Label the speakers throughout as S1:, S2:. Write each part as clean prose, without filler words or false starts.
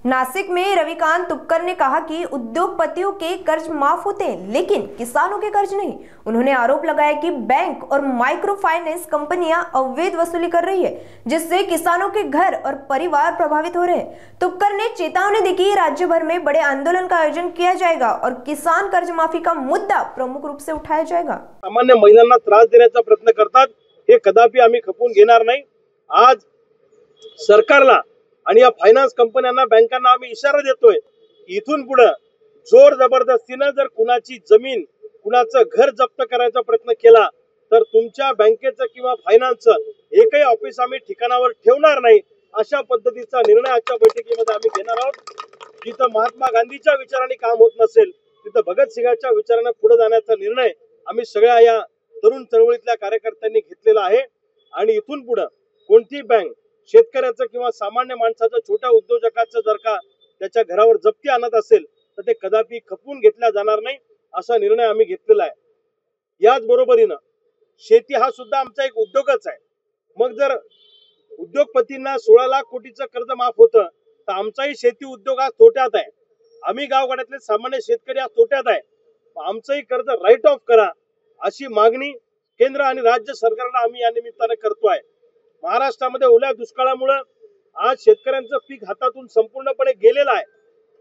S1: नासिक में रविकांत तुपकर ने कहा कि उद्योगपतियों के कर्ज माफ होते हैं लेकिन किसानों के कर्ज नहीं। उन्होंने आरोप लगाया कि बैंक और माइक्रो फाइनेंस कंपनियां अवैध वसूली कर रही है, जिससे किसानों के घर और परिवार प्रभावित हो रहे हैं। तुपकर ने चेतावनी दी कि राज्य भर में बड़े आंदोलन का आयोजन किया जाएगा और किसान कर्ज माफी का मुद्दा प्रमुख रूप से उठाया जाएगा।
S2: सामान्य महिलांना त्रास देण्याचा प्रयत्न करतात, हे कदापि आम्ही खपून घेणार नाही। आज सरकारला आणि या फायनान्स कंपन्यांना, बँकांना आम्ही इशारा देतोय, इथून पुढे जोर जबरदस्तीने जर कुणाची जमीन, कुणाचं घर जप्त करायचा प्रयत्न केला तर तुमच्या बँकेचं किंवा फायनान्सचं एकही ऑफिस आम्ही ठिकाणावर ठेवणार नाही, अशा पद्धतीचा निर्णय आजच्या बैठकीमध्ये आम्ही घेणार आहोत। जिथं महात्मा गांधीच्या विचाराने काम होत नसेल तिथं भगतसिंगाच्या विचाराने पुढे जाण्याचा निर्णय आम्ही सगळ्या या तरुण चळवळीतल्या कार्यकर्त्यांनी घेतलेला आहे। आणि इथून पुढे कोणती बँक शेतकऱ्याचं किंवा सामान्य माणसाचं, छोट्या उद्योजकाचं जर का त्याच्या घरावर जप्ती आणत असेल तर ते कदापि खपवून घेतला जाणार नाही, असा निर्णय आम्ही घेतलेला आहे। याच बरोबरीनं शेती हा सुद्धा आमचा एक उद्योगच आहे। मग जर उद्योगपतींना 16 लाख कोटीचं कर्ज माफ होतं तर आमचाही शेती उद्योग आज तोट्यात आहे। आम्ही गावगाड्यातले सामान्य शेतकरी आज तोट्यात आहे। आमचंही कर्ज राईट ऑफ करा, अशी मागणी केंद्र आणि राज्य सरकारला आम्ही या निमित्ताने करतोय। महाराष्ट्रामध्ये ओल्या दुष्काळामुळे आज शेतकऱ्यांचं पीक हातातून संपूर्णपणे गेलेलं आहे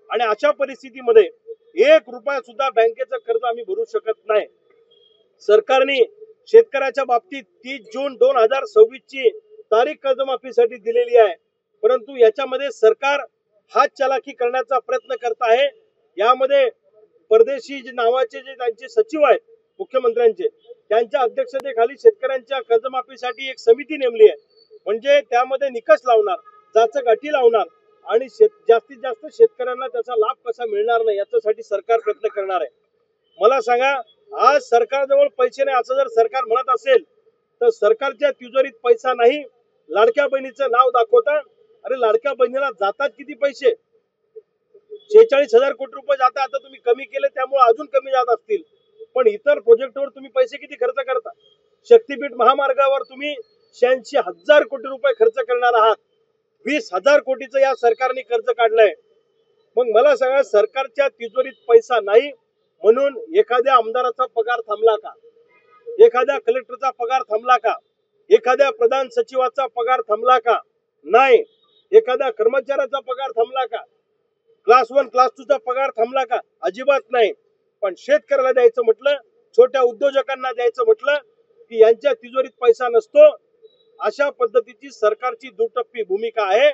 S2: आणि अशा परिस्थितीमध्ये 1 रुपया सुद्धा बँकेचं कर्ज आम्ही भरू शकत नाही। सरकारने शेतकऱ्याच्या बाबतीत 30 जून 2026 ची तारीख कर्जमाफीसाठी दिलेली आहे, परंतु याच्यामध्ये सरकार हातचलाखी करण्याचा प्रयत्न करत आहे। यामध्ये परदेशी नावाचे जे त्यांचे सचिव आहेत मुख्यमंत्र्यांचे, त्यांच्या अध्यक्षतेखाली शेतकऱ्यांच्या कर्जमाफीसाठी एक समिती नेमली आहे। म्हणजे त्यामध्ये निकष लावणार, जाचक लावणार आणि जास्तीत जास्त शेतकऱ्यांना त्याचा लाभ कसा मिळणार नाही याच्यासाठी सरकार प्रयत्न करणार आहे। मला सांगा, आज सरकारजवळ पैसे नाही असं जर सरकार म्हणत असेल तर सरकारच्या तिजोरीत पैसा नाही, लाडक्या बहिणीचं नाव दाखवता। अरे लाडक्या बहिणीला जातात किती पैसे? 46,000 कोटी रुपये जातात। आता तुम्ही कमी केले त्यामुळे अजून कमी जात असतील, पण इतर प्रोजेक्टवर तुम्ही पैसे किती खर्च करता? शक्तीपीठ महामार्गावर तुम्ही 86,000 कोटी रुपये खर्च करणार आहात। 20,000 कोटीचं या सरकारने कर्ज काढलंय। मग मला सांगा, सरकारच्या तिजोरीत पैसा नाही म्हणून एखाद्या आमदाराचा पगार थांबला का? एखाद्या कलेक्टरचा पगार थांबला का? एखाद्या प्रधान सचिवाचा पगार थांबला का? नाही। एखाद्या कर्मचाऱ्याचा पगार थांबला का? क्लास 1 क्लास 2 चा पगार थांबला का? अजिबात नाही। पण शेतकऱ्याला द्यायचं म्हटलं, छोट्या उद्योजकांना द्यायचं म्हटलं की यांच्या तिजोरीत पैसा नसतो। अशा पद्धतीची सरकारची दुटप्पी भूमिका आहे।